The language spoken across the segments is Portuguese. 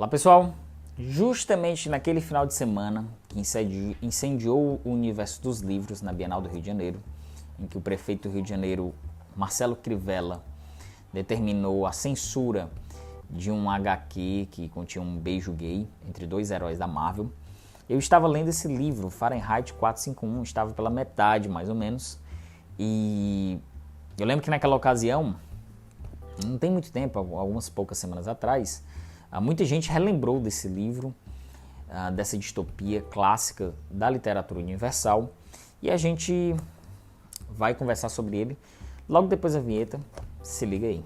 Olá pessoal, justamente naquele final de semana que incendiou o universo dos livros na Bienal do Rio de Janeiro, em que o prefeito do Rio de Janeiro, Marcelo Crivella, determinou a censura de um HQ que continha um beijo gay entre dois heróis da Marvel, eu estava lendo esse livro, Fahrenheit 451, estava pela metade mais ou menos, e eu lembro que naquela ocasião, não tem muito tempo, algumas poucas semanas atrás, muita gente relembrou desse livro, dessa distopia clássica da literatura universal, e a gente vai conversar sobre ele logo depois da vinheta. Se liga aí.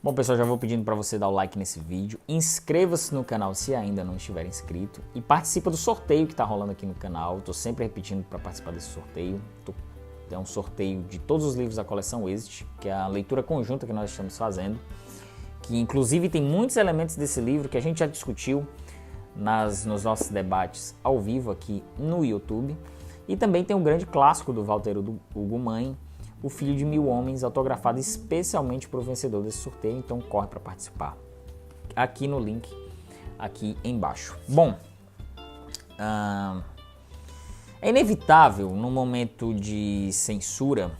Bom pessoal, já vou pedindo para você dar o like nesse vídeo, inscreva-se no canal se ainda não estiver inscrito e participa do sorteio que está rolando aqui no canal. Estou sempre repetindo para participar desse sorteio. É um sorteio de todos os livros da coleção Exit, que é a leitura conjunta que nós estamos fazendo, que inclusive tem muitos elementos desse livro que a gente já discutiu nos nossos debates ao vivo aqui no YouTube, e também tem um grande clássico do Walter Hugo Mãe, O Filho de Mil Homens, autografado especialmente para o vencedor desse sorteio, então corre para participar. Aqui no link, aqui embaixo. Bom, é inevitável no momento de censura,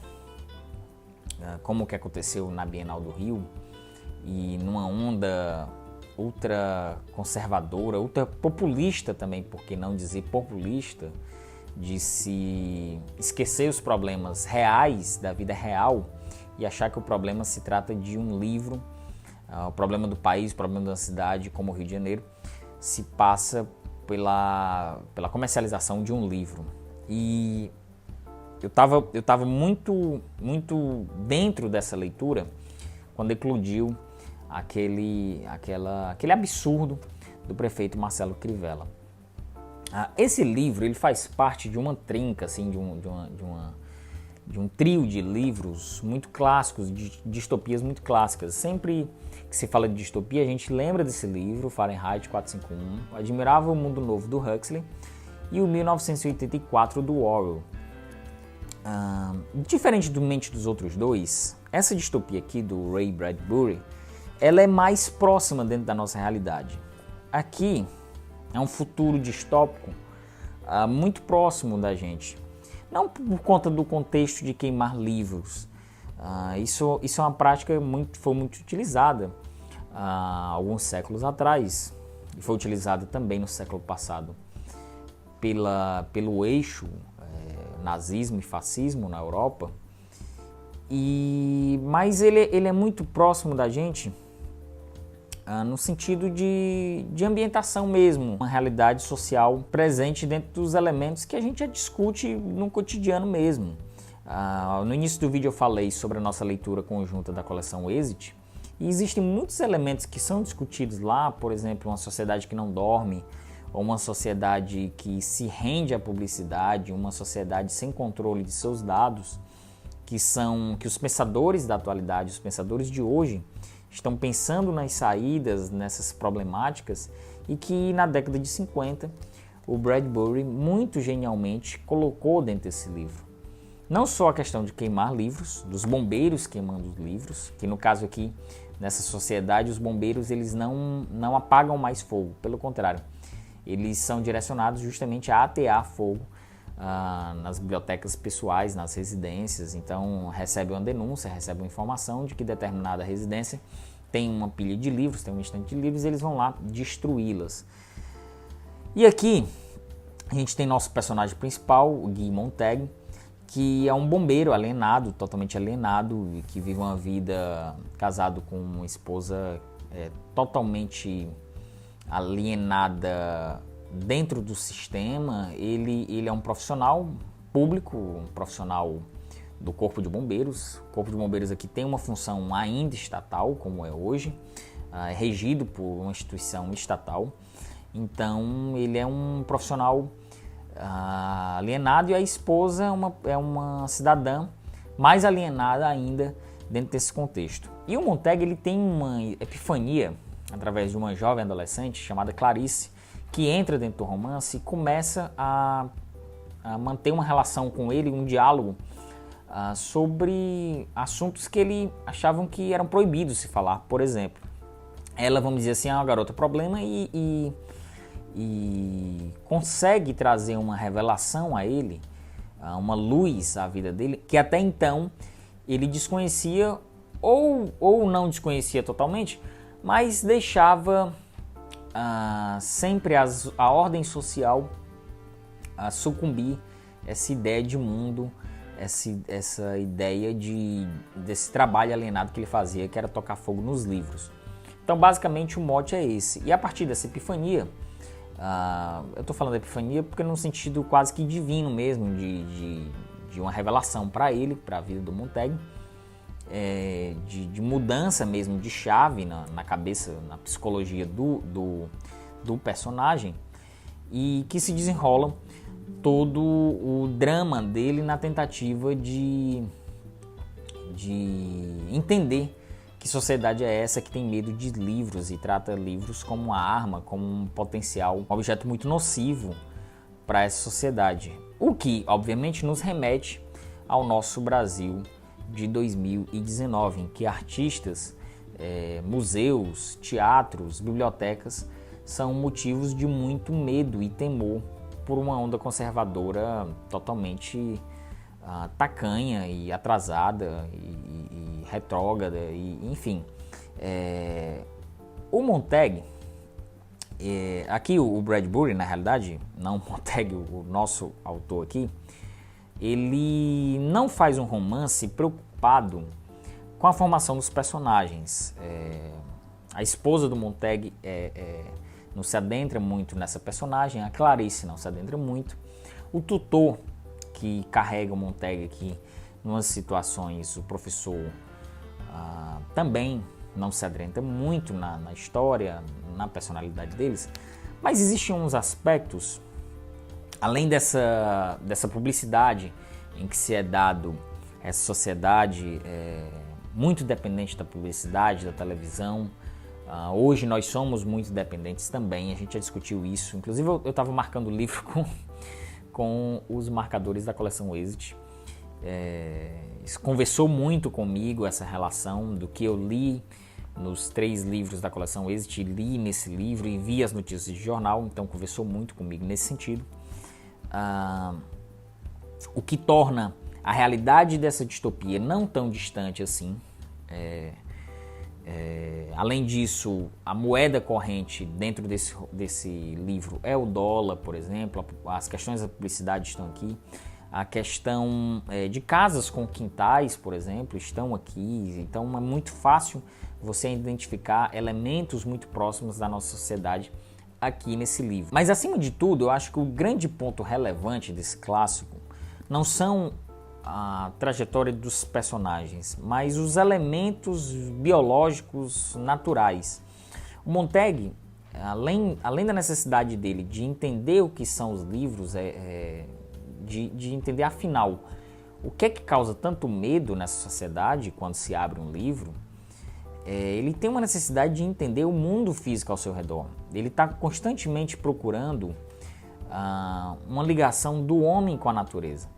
como o que aconteceu na Bienal do Rio, e numa onda ultra conservadora, ultra populista também, por que não dizer populista, de se esquecer os problemas reais da vida real e achar que o problema se trata de um livro, o problema do país, o problema da cidade como o Rio de Janeiro, se passa pela comercialização de um livro. E eu tava muito dentro dessa leitura quando eclodiu aquele absurdo do prefeito Marcelo Crivella. Esse livro ele faz parte de uma trinca, assim, de um trio de livros muito clássicos, de distopias muito clássicas. Sempre que se fala de distopia, a gente lembra desse livro, Fahrenheit 451, Admirável Mundo Novo, do Huxley, e o 1984, do Orwell. Diferentemente dos outros dois, essa distopia aqui, do Ray Bradbury, ela é mais próxima dentro da nossa realidade. Aqui é um futuro distópico muito próximo da gente. Não por conta do contexto de queimar livros. Isso é uma prática que foi muito utilizada há alguns séculos atrás. E foi utilizada também no século passado pelo eixo nazismo e fascismo na Europa. Mas ele é muito próximo da gente no sentido de ambientação mesmo, uma realidade social presente dentro dos elementos que a gente já discute no cotidiano mesmo. No início do vídeo eu falei sobre a nossa leitura conjunta da coleção Exit, e existem muitos elementos que são discutidos lá, por exemplo, uma sociedade que não dorme, ou uma sociedade que se rende à publicidade, uma sociedade sem controle de seus dados, que os pensadores da atualidade, os pensadores de hoje, estão pensando nas saídas, nessas problemáticas, e que na década de 50 o Bradbury muito genialmente colocou dentro desse livro. Não só a questão de queimar livros, dos bombeiros queimando os livros, que no caso aqui, nessa sociedade, os bombeiros eles não apagam mais fogo, pelo contrário, eles são direcionados justamente a atear fogo nas bibliotecas pessoais, nas residências. Então recebe uma denúncia, recebe uma informação de que determinada residência tem uma pilha de livros, tem um estante de livros, e eles vão lá destruí-las. E aqui a gente tem nosso personagem principal, o Guy Montag, que é um bombeiro alienado, totalmente alienado, e que vive uma vida casado com uma esposa totalmente alienada dentro do sistema. Ele é um profissional público, um profissional do Corpo de Bombeiros. O Corpo de Bombeiros aqui tem uma função ainda estatal, como é hoje, é regido por uma instituição estatal. Então ele é um profissional alienado, e a esposa é uma cidadã mais alienada ainda dentro desse contexto. E o Montag ele tem uma epifania através de uma jovem adolescente chamada Clarice, que entra dentro do romance e começa a manter uma relação com ele, um diálogo sobre assuntos que ele achavam que eram proibidos se falar. Por exemplo, ela, vamos dizer assim, é uma garota problema e consegue trazer uma revelação a ele, uma luz à vida dele, que até então ele desconhecia ou não desconhecia totalmente, mas deixava sempre a ordem social sucumbir essa ideia de mundo, essa ideia desse trabalho alienado que ele fazia, que era tocar fogo nos livros. Então, basicamente, o mote é esse. E a partir dessa epifania, eu estou falando da epifania porque no sentido quase que divino mesmo, de uma revelação para ele, para a vida do Montag, de mudança mesmo de chave na cabeça, na psicologia do personagem, e que se desenrola todo o drama dele na tentativa de entender que sociedade é essa que tem medo de livros e trata livros como uma arma, como um potencial, um objeto muito nocivo para essa sociedade. O que, obviamente, nos remete ao nosso Brasil de 2019, em que artistas, museus, teatros, bibliotecas são motivos de muito medo e temor por uma onda conservadora totalmente tacanha e atrasada e retrógrada, enfim. O Montag, aqui o Bradbury, na realidade, não o Montag, o nosso autor aqui, ele não faz um romance preocupado com a formação dos personagens. A esposa do Montag não se adentra muito nessa personagem, a Clarice não se adentra muito. O tutor que carrega o Montag aqui, em umas situações, o professor também não se adentra muito na história, na personalidade deles, mas existem uns aspectos, além dessa publicidade em que se é dado essa sociedade muito dependente da publicidade, da televisão. Hoje nós somos muito dependentes também, a gente já discutiu isso. Inclusive eu estava marcando o livro com os marcadores da coleção Exit. Isso conversou muito comigo, essa relação do que eu li nos 3 livros da coleção Exit, li nesse livro e vi as notícias de jornal, então conversou muito comigo nesse sentido. O que torna a realidade dessa distopia não tão distante assim. Além disso, a moeda corrente dentro desse livro é o dólar, por exemplo. As questões da publicidade estão aqui. A questão de casas com quintais, por exemplo, estão aqui. Então é muito fácil você identificar elementos muito próximos da nossa sociedade aqui nesse livro. Mas acima de tudo, eu acho que o grande ponto relevante desse clássico não são a trajetória dos personagens, mas os elementos biológicos naturais. O Montag, além da necessidade dele de entender o que são os livros, de entender afinal o que é que causa tanto medo nessa sociedade quando se abre um livro, ele tem uma necessidade de entender o mundo físico ao seu redor. Ele está constantemente procurando uma ligação do homem com a natureza.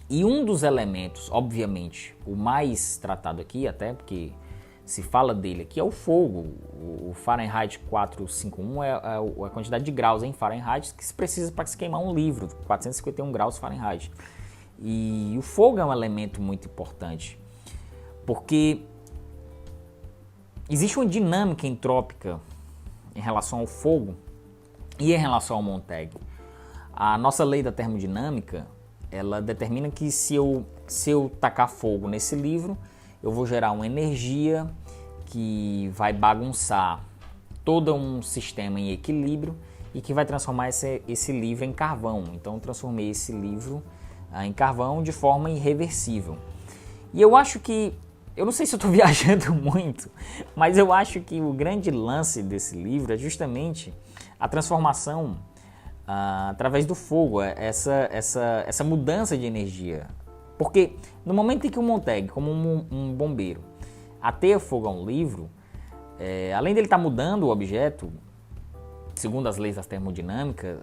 E um dos elementos, obviamente, o mais tratado aqui, até porque se fala dele aqui, é o fogo. O Fahrenheit 451 é a quantidade de graus em Fahrenheit que se precisa para se queimar um livro, 451 graus Fahrenheit. E o fogo é um elemento muito importante, porque existe uma dinâmica entrópica em relação ao fogo e em relação ao Montag. A nossa lei da termodinâmica, ela determina que se eu tacar fogo nesse livro, eu vou gerar uma energia que vai bagunçar todo um sistema em equilíbrio e que vai transformar esse livro em carvão. Então eu transformei esse livro em carvão de forma irreversível. E eu acho que, eu não sei se eu estou viajando muito, mas eu acho que o grande lance desse livro é justamente a transformação através do fogo, essa mudança de energia. Porque no momento em que o Montag, como um bombeiro, ateia fogo a um livro, além dele estar mudando o objeto, segundo as leis da termodinâmica,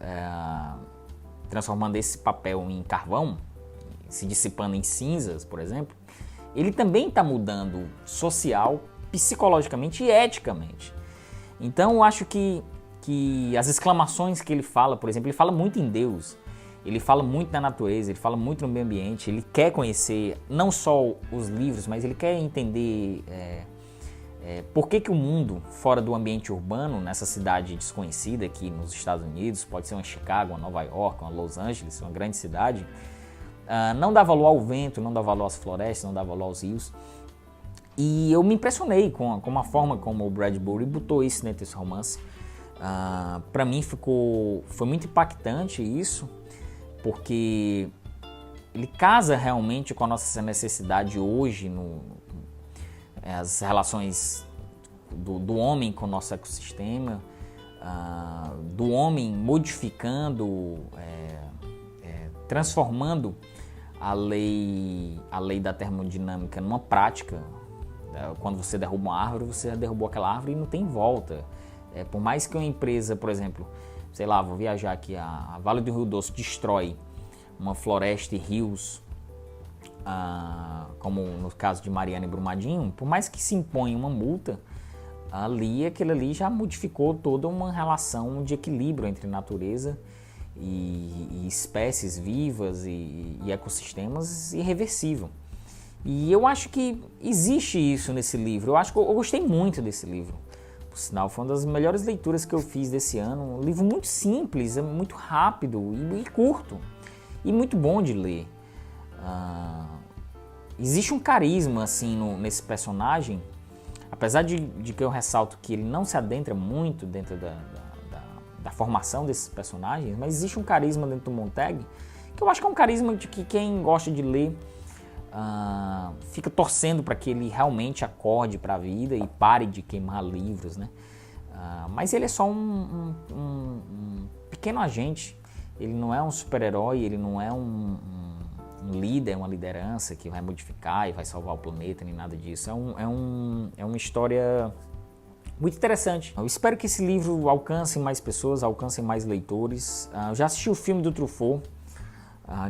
transformando esse papel em carvão, se dissipando em cinzas, por exemplo, ele também está mudando social, psicologicamente e eticamente. Então eu acho que as exclamações que ele fala, por exemplo, ele fala muito em Deus, ele fala muito na natureza, ele fala muito no meio ambiente, ele quer conhecer não só os livros, mas ele quer entender por que o mundo fora do ambiente urbano, nessa cidade desconhecida aqui nos Estados Unidos, pode ser uma Chicago, uma Nova York, uma Los Angeles, uma grande cidade, não dá valor ao vento, não dá valor às florestas, não dá valor aos rios. E eu me impressionei com a forma como o Bradbury botou isso dentro desse romance. Para mim foi muito impactante isso, porque ele casa realmente com a nossa necessidade hoje, as relações do homem com o nosso ecossistema, do homem modificando, transformando a lei da termodinâmica numa prática. Quando você derruba uma árvore, você já derrubou aquela árvore e não tem volta. Por mais que uma empresa, por exemplo, sei lá, vou viajar aqui, a Vale do Rio Doce destrói uma floresta e rios, como no caso de Mariana e Brumadinho, por mais que se imponha uma multa, aquilo ali já modificou toda uma relação de equilíbrio entre natureza e espécies vivas e ecossistemas irreversível. E eu acho que existe isso nesse livro. Eu gostei muito desse livro. Por sinal, foi uma das melhores leituras que eu fiz desse ano. Um livro muito simples, muito rápido e curto. E muito bom de ler. Existe um carisma assim nesse personagem, apesar de que eu ressalto que ele não se adentra muito dentro da formação desses personagens, mas existe um carisma dentro do Montag, que eu acho que é um carisma de que quem gosta de ler fica torcendo para que ele realmente acorde para a vida e pare de queimar livros, né? Mas ele é só um pequeno agente, ele não é um super-herói, ele não é um líder, uma liderança que vai modificar e vai salvar o planeta, nem nada disso. É uma história muito interessante. Eu espero que esse livro alcance mais pessoas, alcance mais leitores. Eu já assisti o filme do Truffaut,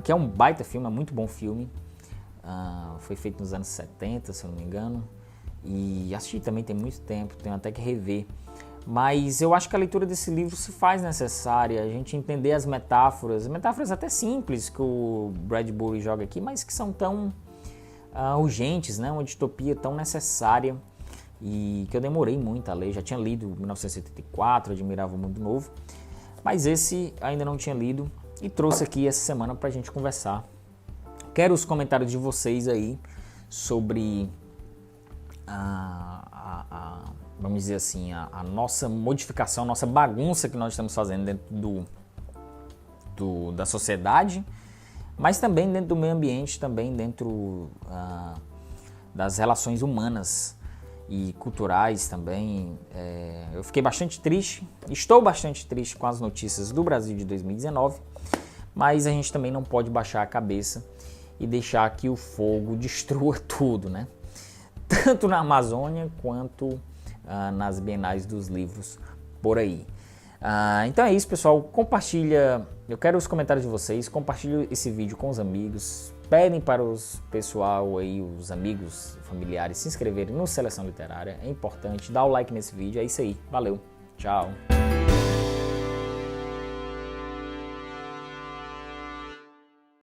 que é um baita filme, é muito bom filme. Foi feito nos anos 70, se eu não me engano, e assisti também tem muito tempo, tenho até que rever. Mas eu acho que a leitura desse livro se faz necessária, a gente entender as metáforas até simples que o Bradbury joga aqui, mas que são tão urgentes, né? Uma distopia tão necessária e que eu demorei muito a ler. Já tinha lido 1984, Admirável Mundo Novo, mas esse ainda não tinha lido e trouxe aqui essa semana para a gente conversar. Quero os comentários de vocês aí sobre vamos dizer assim, a nossa modificação, a nossa bagunça que nós estamos fazendo dentro da sociedade, mas também dentro do meio ambiente, também dentro das relações humanas e culturais também. Eu fiquei bastante triste, estou bastante triste com as notícias do Brasil de 2019, mas a gente também não pode baixar a cabeça e deixar que o fogo destrua tudo, né? Tanto na Amazônia quanto nas bienais dos livros por aí. Então é isso, pessoal. Compartilha, eu quero os comentários de vocês, compartilhe esse vídeo com os amigos, pedem para os pessoal aí, os amigos, familiares se inscreverem no Seleção Literária, é importante, dá o like nesse vídeo, é isso aí, valeu, tchau.